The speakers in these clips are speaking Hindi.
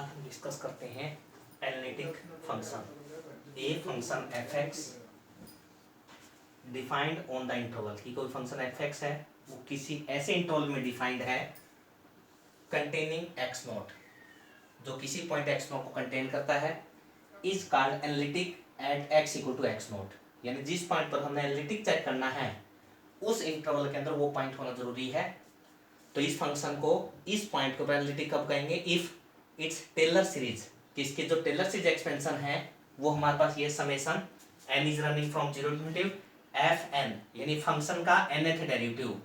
आज हम डिस्कस करते हैं analytic function. A function F x defined on the interval की कोई फंक्शन एफ एक्स है वो किसी ऐसे इंटरवल में डिफाइंड है कंटेनिंग एक्स नॉट, जो किसी पॉइंट एक्स नॉट को कंटेन करता है, is called analytic at x equal to x naught. यानी जिस पॉइंट पर हमें एनालिटिक चेक करना है उस इंटरवल के अंदर वो पॉइंट होना जरूरी है। तो इस फंक्शन को, इस पॉइंट को एनालिटिक कब कहेंगे? इफ इट्स टेलर सीरीज, किसके जो टेलर सीरीज एक्सपेंशन है वो हमारे पास ये summation n is running from zero to F N, यानी फंक्शन का nth डेरिवेटिव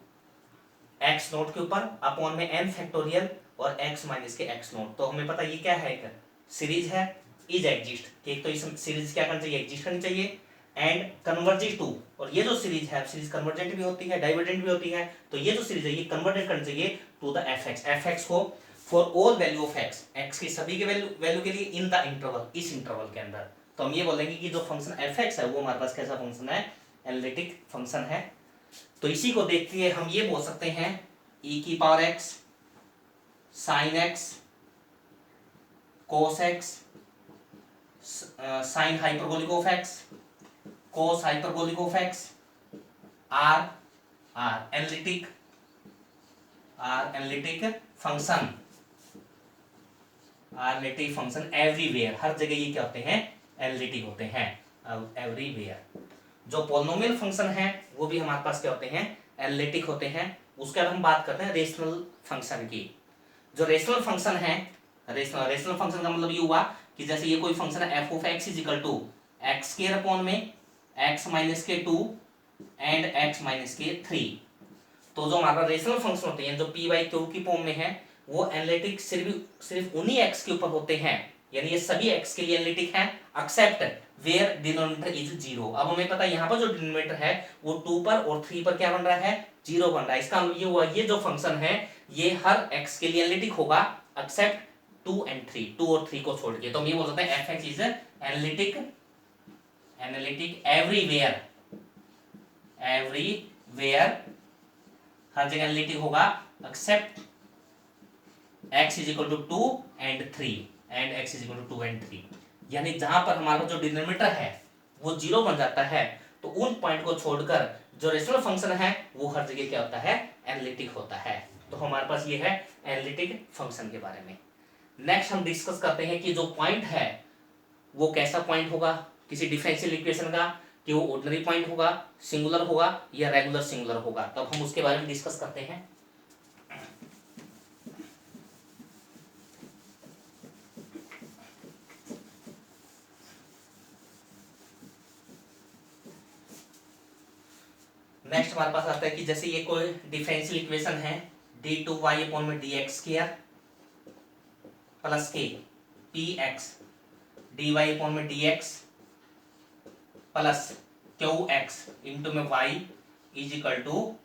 x नोट के ऊपर अपॉन में n फैक्टोरियल और x माइनस के x नोट। तो हमें पता ये क्या है, एक सीरीज है, इज एग्जिस्ट, कि एक तो इस सीरीज क्या करनी चाहिए, एग्जिस्ट करनी चाहिए एंड कन्वर्जेंट टू, और ये जो सीरीज है सीरीज कन्वर्जेंट भी होती है डाइवर्जेंट भी होती है, तो ये जो सीरीज है ये कन्वर्जेंट करनी चाहिए टू द एफ एक्स को for all value of x, x की सभी के वैल्यू के लिए इन द इंटरवल, इस इंटरवल के अंदर। तो हम ये बोलेंगे कि जो फंक्शन एफ एक्स है वो हमारे पास कैसा फंक्शन है, एनालिटिक फंक्शन है। तो इसी को देखते हुए हम ये बोल सकते हैं e की power x sine x cos x sine hyperbolic of x cos hyperbolic of x are are analytic function, analytic function everywhere, हर जगह ये क्या होते हैं, एनालिटिक होते हैं एवरीवेयर। जो पोलिनोमियल फंक्शन है वो भी हमारे पास क्या होते हैं, एनालिटिक होते हैं। उसके बाद हम बात करते हैं रेशनल फंक्शन की। जो रेशनल फंक्शन है, रेशनल फंक्शन का मतलब ये हुआ कि जैसे ये कोई फंक्शन है F of X is equal to X square upon में एक्स माइनस के 2 एंड एक्स माइनस के 3। तो जो हमारा रेशनल फंक्शन होते हैं जो पी बाई क्यू की फॉर्म में है वो एनालिटिक सिर्फ उन्हीं एक्स के ऊपर होते हैं, यानी ये सभी एक्स के लिए एनालिटिक है except where denominator is zero. अब हमें पता है यहाँ पर जो डिनोमिनेटर है वो 2 पर और 3 पर क्या बन रहा है, 0 बन रहा है। इसका मतलब ये हुआ ये जो फंक्शन है ये हर एक्स के लिए एनालिटिक होगा एक्सेप्ट 2 एंड 3, 2 और 3 को छोड़ के। तो हम ये बोल सकते हैं F X is analytic everywhere, हर जगह एनालिटिक होगा except x is equal to 2 and 3 and x is equal to 2 and 3। यानी जहां पर हमारा जो डिनोमिनेटर है वो 0 बन जाता है तो उन पॉइंट को छोड़कर जो रेशनल फंक्शन है वो हर जगह क्या होता है, एनालिटिक होता है। तो हमारे पास ये है एनालिटिक फंक्शन के बारे में। नेक्स्ट हम डिस्कस करते हैं कि जो पॉइंट है वो कैसा पॉइंट होगा किसी डिफरेंशियल इक्वेशन का, कि वो ऑर्डिनरी पॉइंट होगा, सिंगुलर होगा या रेगुलर सिंगुलर होगा। तब हम उसके बारे में डिस्कस करते हैं। नेक्स्ट हमारे पास आता है कि जैसे ये कोई डिफरेंशियल इक्वेशन है d2y अपॉन में dx स्क्वायर प्लस के px dy अपॉन में dx प्लस qx इंटू में y इज इक्वल टू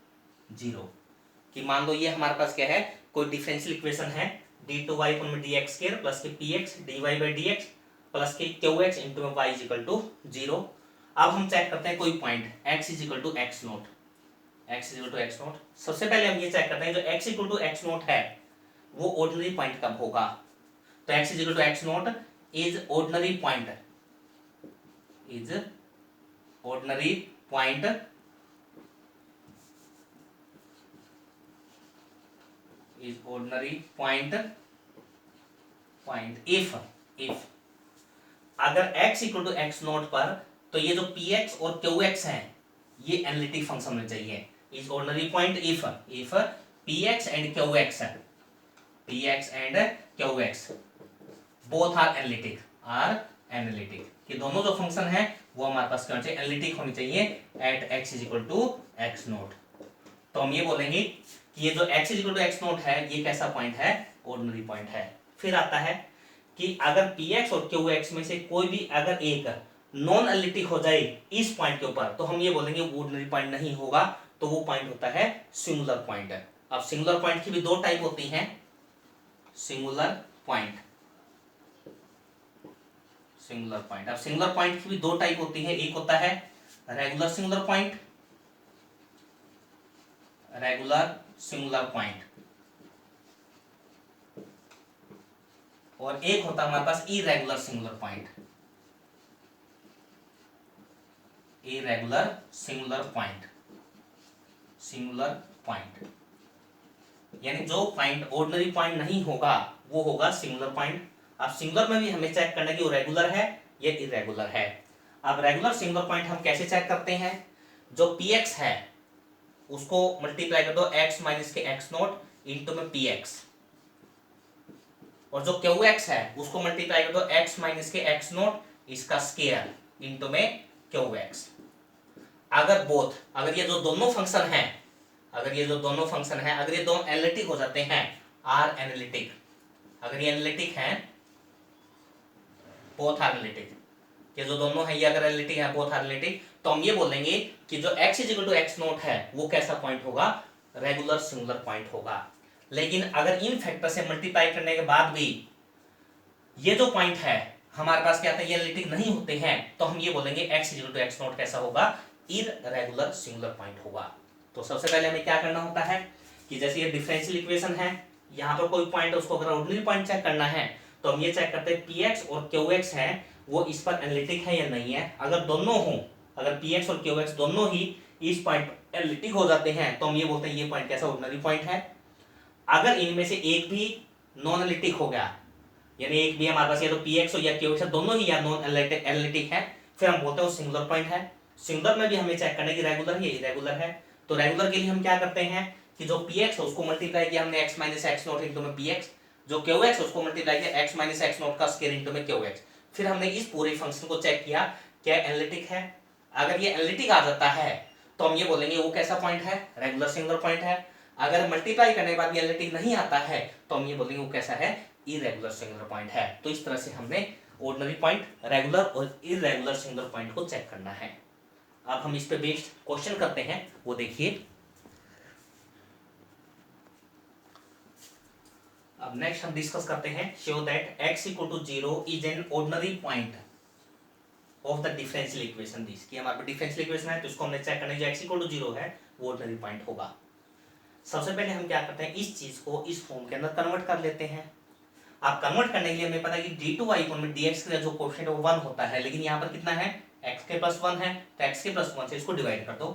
0। कि मान लो ये हमारे पास क्या है, कोई डिफरेंशियल इक्वेशन है d2y अपॉन में dx स्क्वायर प्लस के px dy by dx plus के qx इंटू में y इज इक्वल टू 0। अब हम चेक करते हैं कोई point x is equal to X naught, x is equal to X naught. सबसे पहले हम ये चेक करते हैं जो x equal to X naught है वो ऑर्डिनरी पॉइंट कब होगा। तो x is equal to X naught is ordinary point, is ordinary point is ordinary point if अगर x equal to X naught पर तो ये जो px और qx है ये एनालिटिक फंक्शन में चाहिए। Is ordinary point if px and qx both are analytic, कि दोनों जो फंक्शन है वो हमारे पास क्या चाहिए, एनालिटिक होनी चाहिए at x is equal to X naught. तो हम ये बोलेंगे कि ये जो x is equal to X naught है ये कैसा पॉइंट है, ऑर्डिनरी पॉइंट है। फिर आता है कि अगर px और qx में से कोई भी अगर एक नॉन एनालिटिक हो जाए इस पॉइंट के ऊपर तो हम ये बोलेंगे वो ऑर्डिनरी पॉइंट नहीं होगा, तो वो पॉइंट होता है सिंगुलर पॉइंट। अब सिंगुलर पॉइंट की भी दो टाइप होती हैं, सिंगुलर पॉइंट। अब सिंगुलर पॉइंट की भी दो टाइप होती है, एक होता है रेगुलर सिंगुलर पॉइंट और एक होता है हमारे पास irregular singular point. Irregular singular point, singular point यानी जो पॉइंट ऑर्डिनरी पॉइंट नहीं होगा वो होगा सिंगुलर पॉइंट। अब सिंगुलर में भी हमें चेक करना है कि वो रेगुलर है या इरेगुलर है। अब रेगुलर सिंगुलर पॉइंट हम कैसे चेक करते हैं? जो px है उसको मल्टीप्लाई कर दो x माइनस के x नोट इंटू में px, और जो qx है उसको मल्टीप्लाई कर दो x माइनस के x नोट इसका स्क्वायर इंटू में qx। अगर ये जो दोनों फंक्शन हैं, अगर ये दोनों एनालिटिक हो जाते हैं, आर एनालिटिक, अगर ये एनालिटिक हैं, बोथ आर एनालिटिक, ये जो दोनों है ये अगर एनालिटिक है, बोथ आर एनालिटिक, तो हम ये बोलेंगे कि जो x equal to x naught है वो कैसा पॉइंट होगा? रेगुलर सिंगुलर पॉइंट होगा। लेकिन अगर इन फैक्टर से मल्टीप्लाई करने के बाद भी ये जो पॉइंट है हमारे पास क्या था, ये एनालिटिक नहीं होते हैं, तो हम ये बोलेंगे x equal to x naught कैसा होगा? इररेगुलर सिंगुलर पॉइंट होगा। तो सबसे पहले हमें क्या करना होता है कि जैसे ये डिफरेंशियल इक्वेशन है, यहाँ पर कोई पॉइंट है उसको अगर ऑर्डिनरी पॉइंट चेक करना है तो हम ये चेक करते हैं px और qx है वो इस पर एनालिटिक है या नहीं है। अगर दोनों हो, अगर px और qx दोनों ही इस पॉइंट पर एनालिटिक हो जाते हैं तो हम ये बोलते हैं ये पॉइंट कैसा ऑर्डिनरी पॉइंट है। अगर इनमें से एक भी नॉन एनालिटिक हो गया, यानी एक भी हमारे पास या तो px हो या qx दोनों ही या नॉन एनालिटिक है, फिर हम बोलते हैं वो सिंगुलर पॉइंट है। सिंगुलर में भी हमें चेक करना है कि रेगुलर है या इरेगुलर है। तो रेगुलर के लिए हम क्या करते हैं कि जो px है उसको मल्टीप्लाई किया हमने x minus x note into में px, जो qx है उसको मल्टीप्लाई किया x माइनस एक्स नोट का स्क्वायर इंटू में qx। फिर हमने इस पूरे फंक्शन को चेक किया क्या एनालिटिक है। अगर ये एनालिटिक आ जाता है तो हम ये बोलेंगे वो कैसा पॉइंट है? रेगुलर सिंगुलर पॉइंट है। अगर मल्टीप्लाई करने के बाद ये एनालिटिक नहीं आता है तो हम ये बोलेंगे वो कैसा है? इरेगुलर सिंगुलर पॉइंट है। तो इस तरह से हमने ऑर्डिनरी पॉइंट, रेगुलर और इरेगुलर सिंगुलर पॉइंट को चेक करना है। अब हम इस पे बेस्ड क्वेश्चन करते हैं, वो देखिए। अब नेक्स्ट हम डिस्कस करते हैं, show that x equal to 0 is an ordinary point of the differential equation this, कि हमारे पास डिफरेंशियल इक्वेशन है तो इसको हमने चेक करना है, जो x इक्वल टू 0 है वो ऑर्डिनरी पॉइंट होगा। सबसे पहले हम क्या करते हैं, इस चीज को इस फॉर्म के अंदर कन्वर्ट कर लेते हैं। आप कन्वर्ट करने के लिए हमें पता है कि d2y में dx का जो कोएफिशिएंट है वो 1 होता है, लेकिन यहाँ पर कितना है? x के प्लस 1 है, तो x के प्लस 1 से इसको डिवाइड कर दो,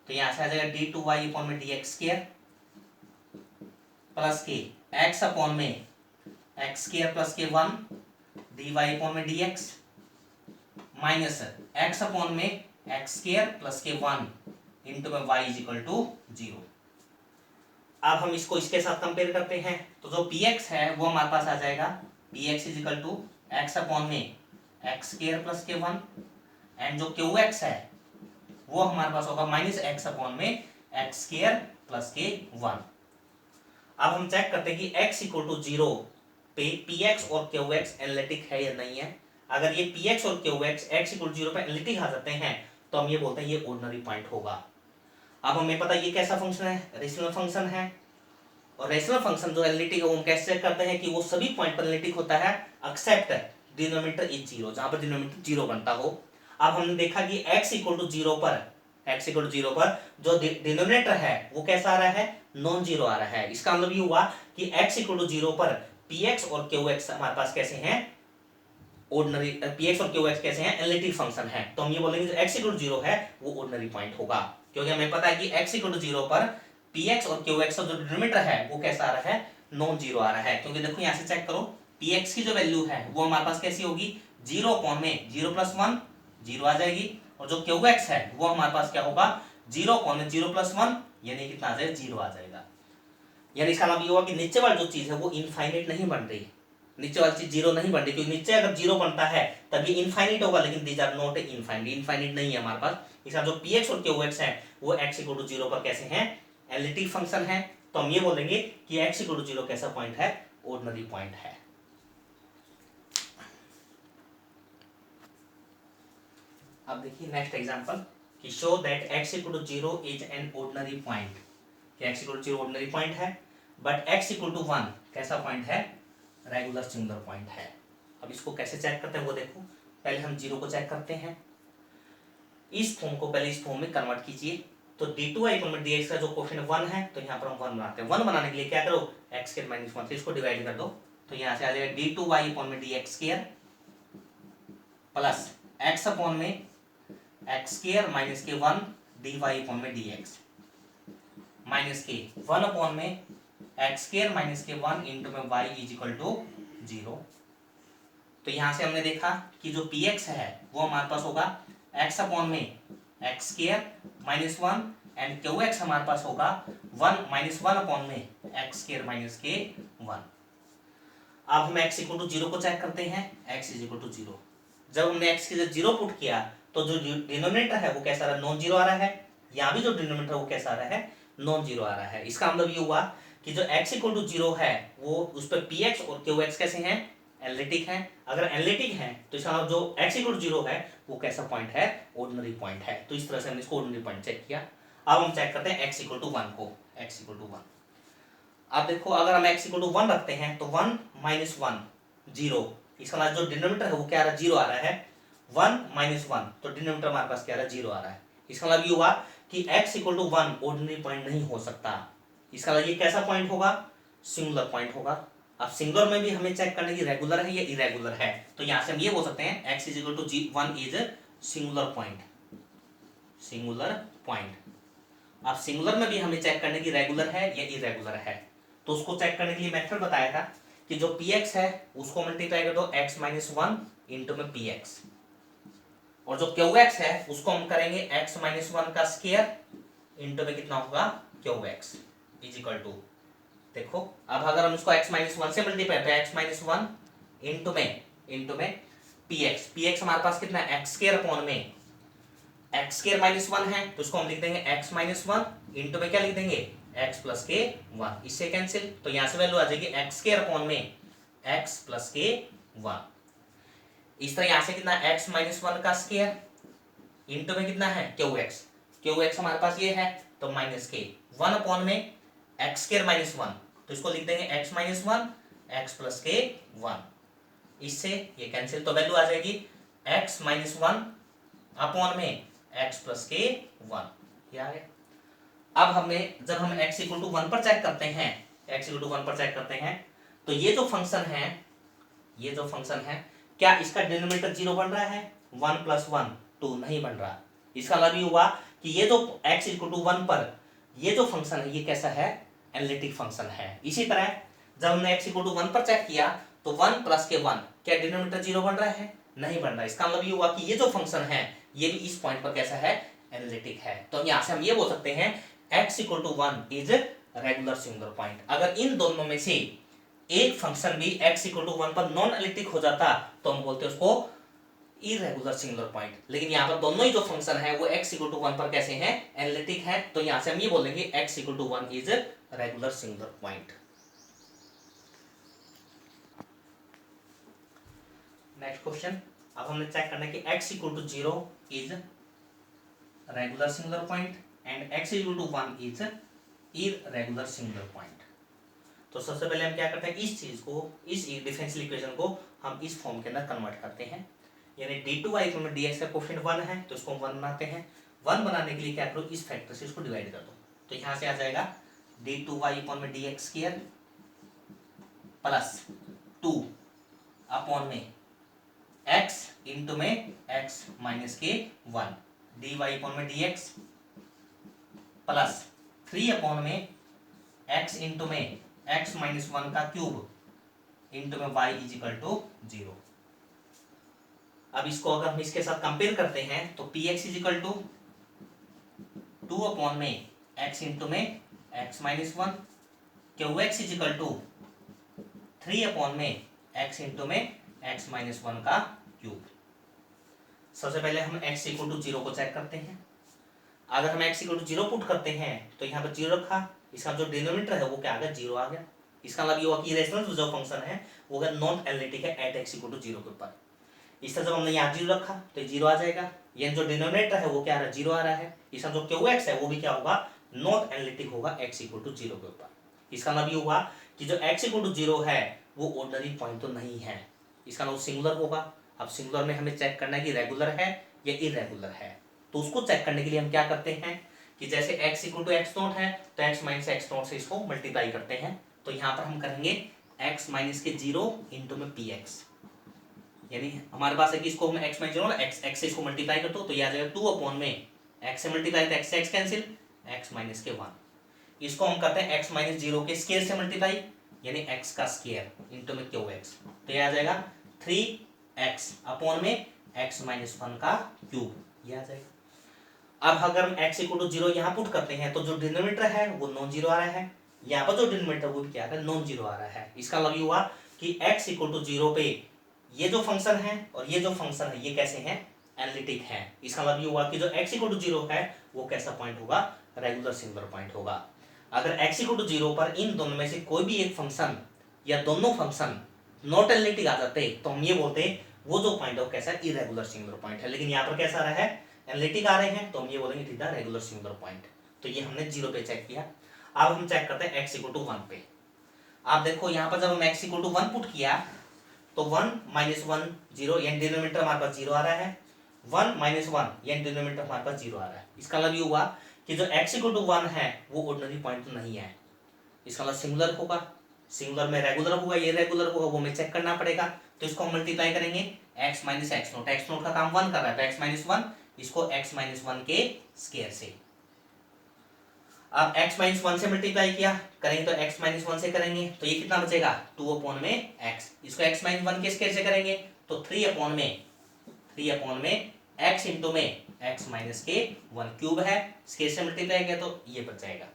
तो यहाँ से आ जाएगा d2y में dx स्क्वायर प्लस के x अपॉन में x स्क्वायर प्लस के 1 dy अपॉन में dx माइनस x अपॉन में x स्क्वायर प्लस के 1 इंटू में y इज इक्वल टू 0। अब हम इसको इसके साथ कंपेयर करते हैं, तो जो px है वो हमारे पास आ जाएगा px is equal to x upon में x स्क्वायर प्लस के 1, एंड जो qx है वो हमारे पास होगा माइनस x अपॉन में x स्क्वायर प्लस के 1। अब हम चेक करते हैं कि x इक्वल टू 0 पे px और qx एनालिटिक है या नहीं है। अगर ये px और qx x इक्वल टू 0 पे एनालिटिक आ जाते हैं तो हम ये बोलते हैं ये ऑर्डिनरी पॉइंट होगा। अब हमें पता ये कैसा फंक्शन है? रेशनल फंक्शन है, और रेशनल फंक्शन जो एनालिटिक है वो हम कैसे चेक करते हैं कि वो सभी पॉइंट पर एनालिटिक होता है एक्सेप्ट डिनोमिनेटर इज 0, जहां पर डिनोमिनेटर 0 बनता हो। अब हमने देखा कि x इक्वल टू 0 पर जो डिनोमिनेटर है वो कैसा आ रहा है? नॉन जीरो आ रहा है। इसका मतलब ये हुआ कि x इक्वल टू 0 पर px और qx हमारे पास कैसे हैं? ऑर्डिनरी। px और qx कैसे हैं? एनालिटिक फंक्शन है। तो हम ये बोलेंगे जो x इक्वल टू 0 है वो ऑर्डिनरी पॉइंट होगा, क्योंकि हमें पता है कि x इक्वल टू 0 पर px और qx का जो डिनोमिनेटर है वो कैसा आ रहा है? नॉन जीरो आ रहा है। क्योंकि देखो यहाँ से चेक करो, px की जो वैल्यू है वो हमारे पास कैसी होगी? 0 अपॉन में 0 प्लस 1 0 आ जाएगी, और जो qx है वो हमारे पास क्या होगा? 0 अपॉन में 0 प्लस 1 यानी कितना आ जाएगा? 0 आ जाएगा। यानी इसका मतलब ये हुआ कि नीचे वाली जो चीज है वो इनफाइनाइट नहीं बन रही, नीचे वाली चीज 0 नहीं बन रही, क्योंकि नीचे अगर 0 बनता है तभी इनफाइनाइट होगा, लेकिन these are not infinite, infinite नहीं है हमारे पास। इसका जो px और qx है वो x इक्वल टू 0 पर कैसे हैं? एनालिटिक फंक्शन है। तो हम ये बोलेंगे कि x इक्वल टू 0 कैसा पॉइंट है? ऑर्डिनरी पॉइंट है। अब देखिए नेक्स्ट एग्जांपल, कि show that x equal to 0 is an ordinary point, कि x equal to 0 ordinary point है, बट x इक्वल टू 1 कैसा पॉइंट है? रेगुलर सिंगुलर पॉइंट है। अब इसको कैसे चेक करते हैं वो देखो। पहले हम 0 को चेक करते हैं, इस फॉर्म को पहले इस फॉर्म में कन्वर्ट कीजिए। तो d2y में dx का जो कोएफिशिएंट 1 है तो यहाँ पर हम 1 बनाते हैं। 1 बनाने के लिए क्या करो? x के माइनस 1 से इसको डिवाइड कर दो, तो यहाँ से आ जाएगा डी टू वाई अपॉन में D x square plus x upon में एक्स स्क्वायर माइनस के 1 डी वाई अपॉन में डी एक्स माइनस के 1 अपॉन में एक्स स्क्वायर माइनस के 1 इंटू में वाई इज इक्वल टू 0। तो यहां से हमने देखा कि जो पी एक्स है वो हमारे पास होगा एक्स अपॉन में x square minus 1 and Q x हमारे पास होगा 1 माइनस 1 अपॉन में एक्स स्क्वायर माइनस के 1। अब हम x इक्वल टू 0 को चेक करते हैं। x इज इक्वल टू 0, जब हमने x की जगह 0 पुट किया तो जो डिनोमिनेटर है वो कैसा रहा, नॉन जीरो आ रहा है। यहाँ भी जो डिनोमिनेटर वो कैसा आ रहा है, नॉन जीरो आ रहा है। इसका मतलब ये हुआ कि जो x इक्वल टू 0 है वो उस पर px और qx कैसे हैं, एनालिटिक हैं। अगर एनालिटिक हैं तो इसका मतलब जो x इक्वल टू 0 है वो कैसा पॉइंट है, ऑर्डिनरी पॉइंट है। तो इस तरह से हमने इसको ऑर्डिनरी पॉइंट चेक किया। अब हम चेक करते हैं x इक्वल टू 1 को। x इक्वल टू 1, अब देखो अगर हम x इक्वल टू 1 रखते हैं तो 1 माइनस 1 0, इसका मतलब जो डिनोमिनेटर है वो क्या आ रहा है, 0 आ रहा है। 1 माइनस 1 तो डिनोमिनेटर हमारे पास क्या आ रहा है, 0 आ रहा है। इसका मतलब ये हुआ कि x equal to 1 ordinary point नहीं हो सकता। इसका मतलब ये कैसा पॉइंट होगा, सिंगुलर पॉइंट होगा। अब सिंगुलर में भी हमें चेक करने की रेगुलर है या इरेगुलर है। तो यहां से हम ये बोल सकते हैं x is equal to 1 is singular point, singular point. अब सिंगुलर में भी हमें चेक करने की रेगुलर है या इरेगुलर है। तो उसको चेक करने के लिए मेथड बताया था कि जो px है उसको मल्टीप्लाई कर दो x माइनस 1 इंटू में px, और जो qx है उसको हम करेंगे x माइनस 1 का स्क्वायर इंटू में कितना होगा, qx इज इक्वल टू, देखो अब अगर हम इसको x माइनस 1 से मल्टीप्लाई तो x माइनस 1 इंटू में px हमारे पास कितना है, x स्क्वायर अपॉन में x स्क्वायर माइनस 1 है तो इसको हम लिख देंगे x माइनस 1 इंटू में क्या लिख देंगे, x प्लस के 1, इससे कैंसिल। तो यहां से वैल्यू आ जाएगी x स्क्वायर अपॉन में x प्लस के 1। इस तरह यहां से कितना x माइनस 1 का स्क्वायर इंटू में कितना है, qx हमारे पास ये है तो माइनस के 1 अपॉन में x स्क्वायर माइनस 1, तो इसको लिख देंगे x माइनस 1 x प्लस के 1, इससे ये कैंसिल। तो वैल्यू आ जाएगी x माइनस 1 अपॉन में x प्लस के 1, ये आ गया। अब हमने जब हम x इक्वल टू 1 पर चेक करते हैं, x इक्वल टू 1 पर चेक करते हैं तो ये जो फंक्शन है क्या इसका डिनोमिनेटर 0 बन रहा है, 1 प्लस 1 2 नहीं बन रहा। इसका मतलब ये हुआ कि ये जो x इक्वल टू 1 पर ये जो फंक्शन है ये कैसा है, एनालिटिक फंक्शन है। इसी तरह जब हमने x इक्वल टू 1 पर चेक किया तो 1 प्लस के 1 क्या डिनोमिनेटर 0 बन रहा है, नहीं बन रहा। इसका मतलब ये हुआ कि ये जो फंक्शन है ये भी इस पॉइंट पर कैसा है, एनालिटिक है। तो यहां से हम ये बोल सकते हैं x equal to 1 is regular singular point. अगर इन दोनों में से एक फंक्शन भी x इक्वल टू 1 पर नॉन एनालिटिक हो जाता तो हम बोलते हैं उसको इरेगुलर सिंगुलर पॉइंट। लेकिन यहाँ पर दोनों ही जो फंक्शन है वो x इक्वल टू 1 पर कैसे हैं, एनालिटिक है। तो यहां से हम ये बोलेंगे x equal to 1 is regular singular point. Next question, अब हमने चेक करना है कि x equal to 0 is regular singular point and x equal to 1 is irregular singular point. तो सबसे पहले हम क्या करते हैं, इस चीज को, इस डिफरेंशियल इक्वेशन को हम इस फॉर्म के अंदर कन्वर्ट करते हैं। यानी d2y में dx का कोएफिशिएंट 1 है तो इसको हम 1 बनाते हैं। 1 बनाने के लिए क्या करो, इस फैक्टर से इसको डिवाइड कर दो। तो यहां से आ जाएगा d2y में dx स्क्वायर प्लस 2 अपॉन में x इंटू में x माइनस के 1 dy में dx प्लस 3 अपॉन में x इंटू में x माइनस 1 का क्यूब इंटू में y इज इक्वल टू 0। अब इसको अगर हम इसके साथ कंपेयर करते हैं तो px is equal to 2 upon में x इंटू में x minus 1, qx is equal to 3 upon में x इंटू में x माइनस 1 का क्यूब। सबसे पहले हम x इक्वल टू 0 को चेक करते हैं। अगर हम x इक्वल टू 0 पुट करते हैं तो यहाँ पर 0 रखा, इसका जो डिनोमिनेटर है वो क्या आ गया, 0 आ गया। इसका मतलब ये हुआ कि रेशनल जो फंक्शन है वो नॉन एनालिटिक है एट x इक्वल टू 0 के ऊपर। इस तरह जब हमने यहाँ 0 रखा तो 0 आ जाएगा। ये जो डिनोमिनेटर है वो क्या आ रहा है, 0 आ रहा है। इसका जो qx है वो भी क्या होगा, नॉट एनालिटिक होगा x इक्वल टू 0 के ऊपर। इसका मतलब ये हुआ कि जो x इक्वल टू 0 है वो ऑर्डिनरी पॉइंट तो नहीं है, इसका मतलब सिंगुलर होगा। अब सिंगुलर में हमें चेक करना है कि रेगुलर है या इरेगुलर है। तो उसको चेक करने के लिए हम क्या करते हैं कि जैसे x equal to x naught है तो x माइनस x नॉट से इसको मल्टीप्लाई करते हैं। तो यहाँ पर हम करेंगे x माइनस के 0 इंटू में px, यानी हमारे पास है कि इसको हम x माइनस 0 x से इसको मल्टीप्लाई कर दो तो ये आ जाएगा 2 अपॉन में x से मल्टीप्लाई तो x से x कैंसिल, x माइनस के 1, इसको हम करते हैं x माइनस 0 के स्क्वायर से मल्टीप्लाई यानी x का स्क्वायर इंटू में qx, तो ये आ जाएगा 3x अपॉन में x माइनस 1 का क्यूब, ये आ जाएगा। अब अगर हम x इक्वल टू 0 यहाँ पुट करते हैं तो जो डिनोमिनेटर है वो नॉन जीरो आ रहा है, यहाँ पर जो डिनोमिनेटर वो भी क्या है नॉन जीरो आ रहा है। इसका मतलब ये हुआ कि x इक्वल टू 0 पे ये जो फंक्शन है और ये जो फंक्शन है ये कैसे हैं एनालिटिक है। इसका मतलब ये हुआ कि जो x इक्वल टू 0 है वो कैसा पॉइंट होगा रेगुलर सिंगुलर पॉइंट होगा। अगर x इक्वल टू 0 पर इन दोनों में से कोई भी एक फंक्शन या दोनों फंक्शन नॉट एनालिटिक आ जाते तो हम ये बोलते वो जो पॉइंट है वो कैसा इरेगुलर सिंगुलर पॉइंट है, लेकिन यहाँ पर कैसा आ रहा है एनालिटिक आ रहे हैं तो हम ये बोलेंगे it is the regular singular point. तो ये हमने 0 पे चेक किया। अब हम चेक करते हैं x इक्वल टू 1 पे। आप देखो यहाँ पर जब हम x इक्वल टू 1 पुट किया तो 1 माइनस 1 0 यानी डिनोमिनेटर हमारे पास 0 आ रहा है, 1 माइनस 1 यानी डिनोमिनेटर हमारे पास 0 आ रहा है। इसका मतलब ये हुआ कि जो x इक्वल टू 1 है वो ऑर्डिनरी पॉइंट तो नहीं है, इसका मतलब सिंगुलर होगा, सिंगुलर में रेगुलर होगा ये रेगुलर होगा वो हमें चेक करना पड़ेगा। तो इसको हम मल्टीप्लाई करेंगे x माइनस एक्स नोट का काम 1 कर रहा है तो x माइनस 1 इसको x माइनस 1 के स्क्वायर से। अब x माइनस 1 से मल्टीप्लाई किया करेंगे तो x माइनस 1 से करेंगे तो ये कितना बचेगा 2 अपॉन में x, इसको x माइनस 1 के स्क्वायर से करेंगे तो 3 अपॉन में x इंटू में x माइनस के 1 क्यूब है, स्क्वायर से मल्टीप्लाई किया तो ये बच जाएगा।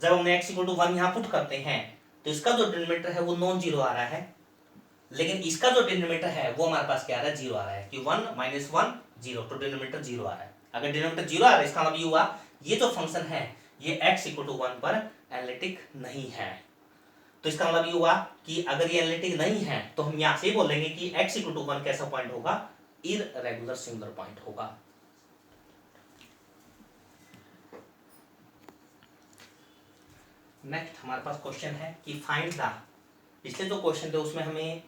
जब हमने x इक्वल टू 1 यहाँ पुट करते हैं तो इसका जो डिनोमिनेटर है वो नॉन जीरो आ रहा है, लेकिन इसका जो डिनोमिनेटर है वो हमारे पास क्या आ रहा है 0 आ रहा है कि 1 माइनस 1 0, तो डिनोमिनेटर 0 आ रहा है। अगर डिनोमिनेटर 0 आ रहा है इसका मतलब ये हुआ ये जो फंक्शन है ये x इक्वल टू 1 पर एनालिटिक नहीं है। तो इसका मतलब ये हुआ कि अगर ये एनालिटिक नहीं है तो हम यहाँ से बोलेंगे कि x इक्वल टू 1 कैसा पॉइंट होगा इररेगुलर सिंगुलर पॉइंट होगा। नेक्स्ट हमारे पास क्वेश्चन है कि फाइंड द, पिछले जो क्वेश्चन थे उसमें हमें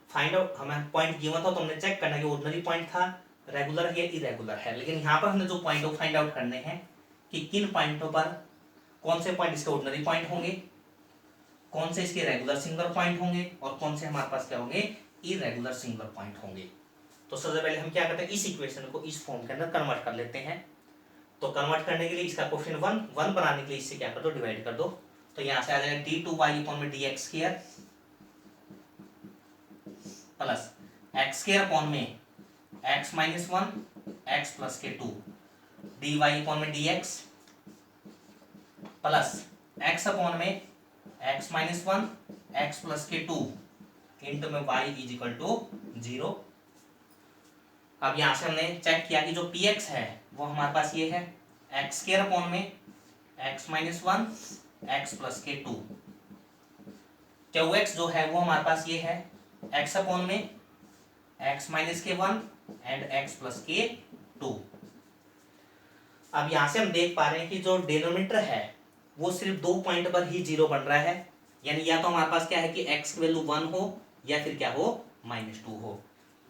फाइंड आउट हमें पॉइंट गिवन था तो हमने चेक करना कि ऑर्डिनरी पॉइंट था रेगुलर है या इरेगुलर है, लेकिन यहाँ पर हमने जो पॉइंट फाइंड आउट करने हैं कि किन पॉइंटों पर कौन से पॉइंट इसके ऑर्डिनरी पॉइंट होंगे, कौन से इसके रेगुलर सिंगुलर पॉइंट होंगे और कौन से हमारे पास क्या होंगे इरेगुलर सिंगुलर पॉइंट होंगे। तो सबसे पहले हम क्या करते हैं इस इक्वेशन को इस फॉर्म के अंदर कन्वर्ट कर लेते हैं। तो कन्वर्ट करने के लिए इसका क्वेश्चन 1 बनाने के लिए इससे क्या कर दो डिवाइड कर दो, तो यहाँ से आ जाएगा d2y अपॉन में dx square plus x square upon में x माइनस 1 x प्लस के 2 dy अपॉन में dx प्लस x अपॉन में x माइनस 1 x प्लस के 2 इंटू में y इज इक्वल टू 0। अब यहां से हमने चेक किया कि जो px है वो हमारे पास ये है x स्क्वायर अपॉन में x माइनस 1 x प्लस के 2, qx जो है वो हमारे पास ये है x अपॉन में x माइनस के 1 एंड x प्लस के 2। अब यहां से हम देख पा रहे हैं कि जो डिनोमिनेटर है वो सिर्फ 2 पॉइंट पर ही 0 बन रहा है, यानी या तो हमारे पास क्या है कि x की वैल्यू 1 हो या फिर क्या हो -2 हो।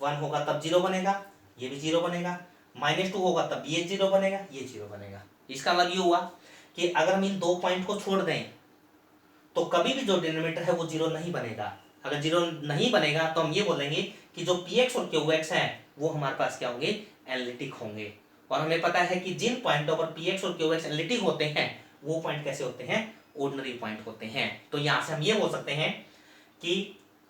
1 होगा तब 0 बनेगा, ये भी 0 बनेगा, -2 होगा तब ये 0 बनेगा, ये 0 बनेगा। इसका मतलब ये हुआ कि अगर हम इन 2 पॉइंट को छोड़ दें तो कभी भी जो डिनोमिनेटर है वो 0 नहीं बनेगा। अगर 0 नहीं बनेगा तो हम ये बोलेंगे कि जो px और qx हैं वो हमारे पास क्या होंगे एनालिटिक होंगे। और हमें पता है कि जिन पॉइंटों पर px और qx एनालिटिक होते हैं वो पॉइंट कैसे होते हैं ऑर्डिनरी पॉइंट होते हैं। तो यहाँ से हम ये बोल सकते हैं कि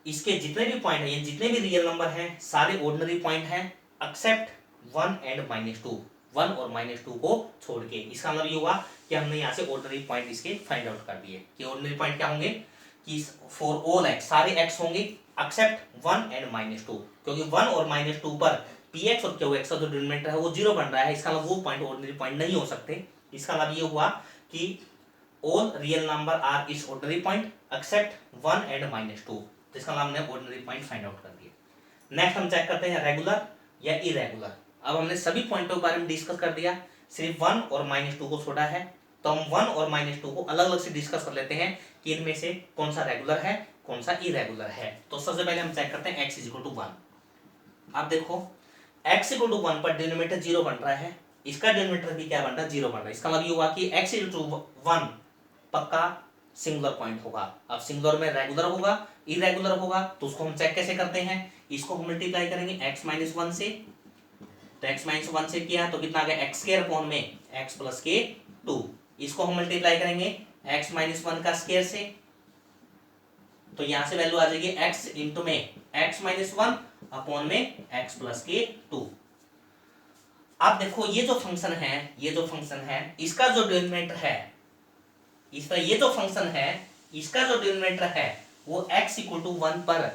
इसके जितने भी पॉइंट हैं जितने भी रियल नंबर हैं सारे ऑर्डिनरी पॉइंट हैं एक्सेप्ट 1 एंड -2, 1 और -2 को छोड़ के। इसका मतलब ये हुआ कि हमने यहाँ से ऑर्डिनरी पॉइंट इसके फाइंड आउट कर दिए कि ऑर्डिनरी पॉइंट क्या होंगे कि फॉर ऑल x सारे x होंगे एक्सेप्ट 1 एंड -2, क्योंकि 1 और -2 पर px और qx का जो डिनोमिनेटर है वो 0 बन रहा है, इसका मतलब वो पॉइंट ऑर्डिनरी पॉइंट नहीं हो सकते। इसका मतलब ये हुआ कि all real number are is ordinary point except 1 and -2, तो इसका मतलब हमने ऑर्डिनरी पॉइंट फाइंड आउट कर दिया। नेक्स्ट हम चेक करते हैं रेगुलर या इरेगुलर। अब हमने सभी पॉइंटों के बारे में डिस्कस कर दिया, सिर्फ 1 और -2 को छोड़ा है, तो हम 1 और -2 को अलग अलग से डिस्कस कर लेते हैं कि इनमें से कौन सा रेगुलर है कौन सा इरेगुलर है। तो सबसे पहले हम चेक करते हैं x इज इक्वल टू 1। अब देखो x इक्वल टू 1 पर डिनोमिनेटर 0 बन रहा है, इसका डिनोमिनेटर भी क्या बन रहा है 0 बन रहा है। इसका मतलब ये हुआ कि x इक्वल टू 1 पक्का सिंगुलर पॉइंट होगा। अब सिंगुलर में रेगुलर होगा, इरेगुलर होगा, तो उसको हम चेक कैसे करते हैं, इसको हम मल्टीप्लाई करेंगे x-1 से, तो x-1 से किया तो कितना आ गया x² अपॉन में x प्लस के 2, इसको हम मल्टीप्लाई करेंगे x-1 का स्क्वायर से, तो यहां से वैल्यू आ जाएगी x इंटू में x-1 अपॉन में x प्लस के 2। अब देखो ये जो फंक्शन है, ये जो फंक्शन है इसका जो डिनोमिनेटर है, इसका ये जो फंक्शन है इसका जो डिनोमिनेटर है वो x इक्वल टू 1 पर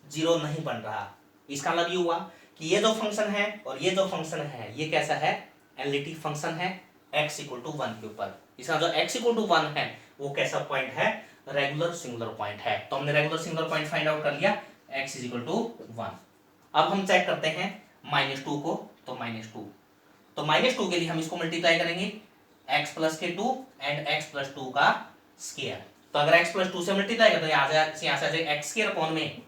0 नहीं बन रहा। इसका मतलब ये हुआ कि ये जो फंक्शन है और ये जो फंक्शन है ये कैसा है, एनालिटिक फंक्शन है x इक्वल टू 1 के ऊपर। इसका जो x इक्वल टू 1 है वो कैसा पॉइंट है, रेगुलर सिंगुलर पॉइंट है। तो हमने regular singular point find out कर लिया, x इज इक्वल टू 1। अब हम चेक करते हैं -2 को, तो -2, तो -2 के लिए हम इसको मल्टीप्लाई करेंगे x प्लस के 2 एंड x प्लस 2 का स्क्वायर। तो अगर x प्लस 2 से मल्टीप्लाई करते हैं यहाँ से आ जाएगा x स्क्वायर अपॉन में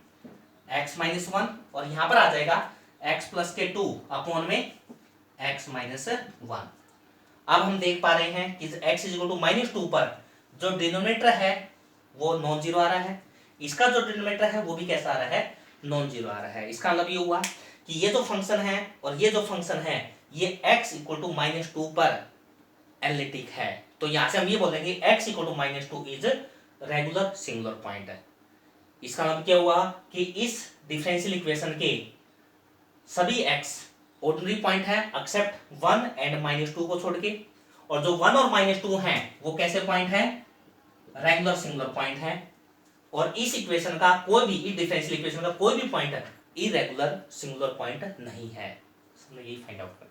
x-1 और यहाँ पर आ जाएगा x प्लस के 2 अपॉन में x-1। अब हम देख पा रहे हैं कि x इज इक्वल टू -2 पर जो डिनोमिनेटर है वो नॉन जीरो आ रहा है, इसका जो डिनोमिनेटर है वो भी कैसा आ रहा है, नॉन जीरो आ रहा है। इसका मतलब ये हुआ कि ये जो फंक्शन है और ये जो फंक्शन है ये x इक्वल टू -2 पर एनालिटिक है। तो यहां से हम ये बोलेंगे x equal to -2 is regular singular point है। इसका मतलब क्या हुआ कि इस डिफरेंशियल इक्वेशन के सभी x ऑर्डिनरी पॉइंट है एक्सेप्ट 1 एंड -2 को छोड़ के, और जो 1 और -2 हैं वो कैसे पॉइंट है, रेगुलर सिंगुलर पॉइंट है। और इस इक्वेशन का कोई भी, इस डिफरेंशियल इक्वेशन का कोई भी पॉइंट इरेगुलर सिंगुलर पॉइंट नहीं है। हमने यही फाइंड आउट कर